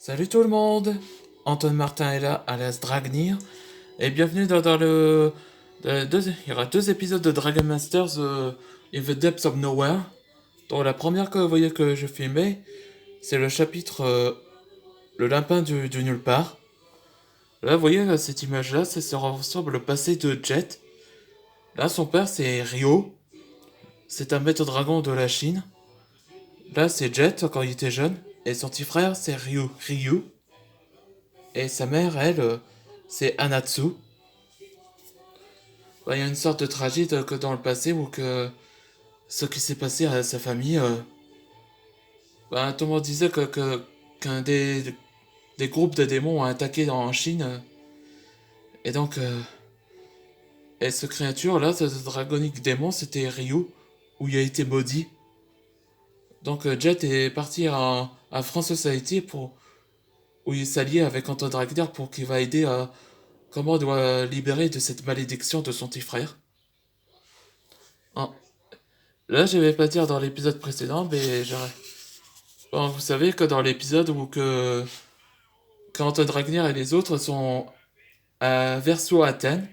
Salut tout le monde, Antoine Martin est là, alias Dragnir, et bienvenue il y aura deux épisodes de Dragon Masters in the Depths of Nowhere. Donc la première que vous voyez que je filmais, c'est le chapitre Le lapin du nulle part. Là, vous voyez cette image-là, ça ressemble au passé de Jet. Là, son père c'est Ryo, c'est un maître dragon de la Chine. Là, c'est Jet quand il était jeune, et son petit frère c'est Ryu. Et sa mère, elle, c'est Anatsu. Bah, il y a une sorte de tragédie que dans le passé où que ce qui s'est passé à sa famille, tout le monde disait qu'un des groupes de démons a attaqué en Chine. Et donc, et ce créature là, ce dragonique démon, c'était Ryu, où il a été maudit. Donc Jet est parti à France Society où il s'alliait avec Anton Dragner pour qu'il va aider à comment on doit libérer de cette malédiction de son petit frère. Hein. Là, je vais pas dire dans l'épisode précédent, mais j'aurais. Bon, vous savez que dans l'épisode où quand Anton Dragner et les autres sont à Verso Athènes,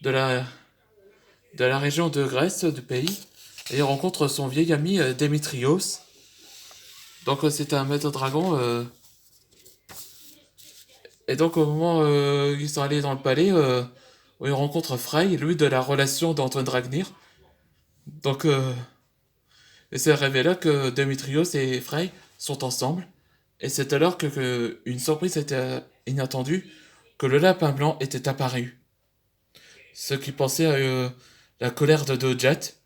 de la région de Grèce, du pays, et il rencontre son vieil ami Démétrios. Donc c'est un maître dragon. Et donc au moment où ils sont allés dans le palais, où ils rencontrent Frey, lui de la relation d'Antoine Dragnir. Donc et c'est révélé que Démétrios et Frey sont ensemble. Et c'est alors que une surprise était inattendue, que le lapin blanc était apparu. Ce qui pensait à la colère de Jet.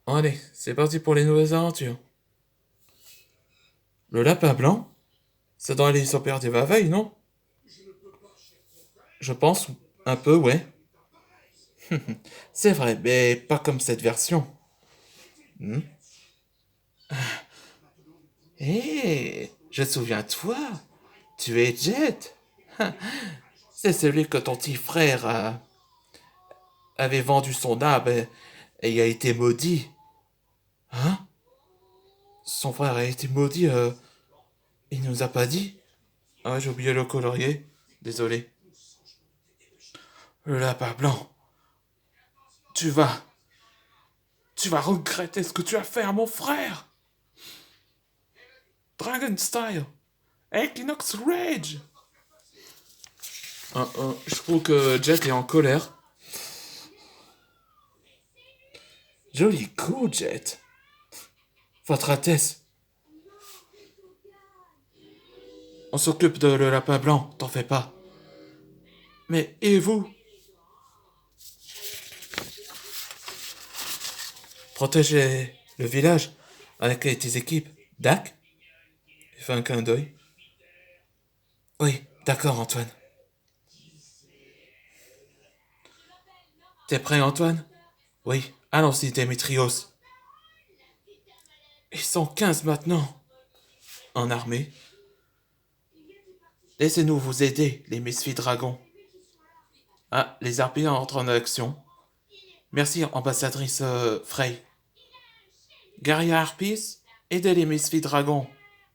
Allez, c'est parti pour les nouvelles aventures. Le lapin blanc? Ça doit aller sur Père des Vaveilles, non? Je pense, un peu, ouais. C'est vrai, mais pas comme cette version. Hmm. Hé, je me souviens de toi. Tu es Jet. C'est celui que ton petit frère avait vendu son âme et il a été maudit. Hein? Son frère a été maudit, il nous a pas dit. Ah, j'ai oublié le colorier. Désolé. Le lapin blanc. Tu vas. Tu vas regretter ce que tu as fait à mon frère. Dragon Style. Equinox Rage. Je trouve que Jet est en colère. Joli coup, Jet. Votre Altesse. On s'occupe de le lapin blanc, t'en fais pas. Mais et vous? Protégez le village avec tes équipes. Dac? Il fait un clin d'œil. Oui, d'accord, Antoine. T'es prêt, Antoine? Oui, allons-y, Démétrios. Ils sont 15 maintenant. En armée. Laissez-nous vous aider, les Misfits Dragons. Ah, les harpies entrent en action. Merci, ambassadrice Frey. Guerrier Harpies, aidez les Misfits Dragons.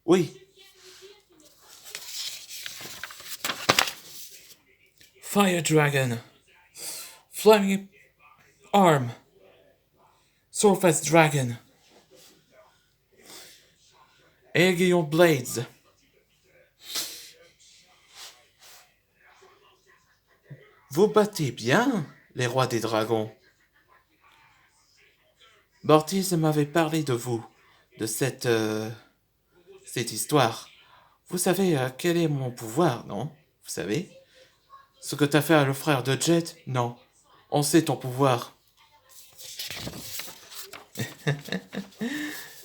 Oui. Fire Dragon. Flaming Arm. Surface Dragon. Aegeon Blades. Vous battez bien, les rois des dragons. Mortis m'avait parlé de vous, de cette histoire. Vous savez quel est mon pouvoir, non? Vous savez? Ce que t'as fait à le frère de Jet? Non. On sait ton pouvoir.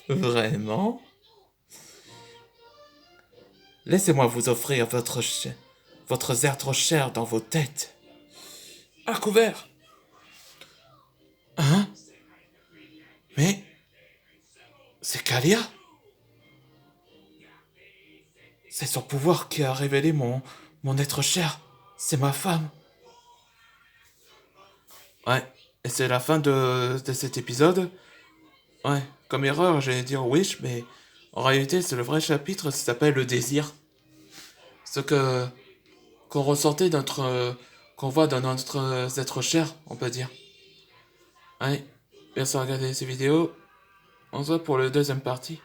Vraiment? Laissez-moi vous offrir votre être cher dans vos têtes. À couvert. Hein? Mais c'est Kalia? C'est son pouvoir qui a révélé mon être cher. C'est ma femme. Ouais, et c'est la fin de cet épisode. Ouais, comme erreur, j'allais dire Wish, mais En réalité, c'est le vrai chapitre, ça s'appelle le désir. Ce que qu'on ressentait qu'on voit dans notre être cher, on peut dire. Allez, merci de regarder ces vidéos. On se voit pour le deuxième partie.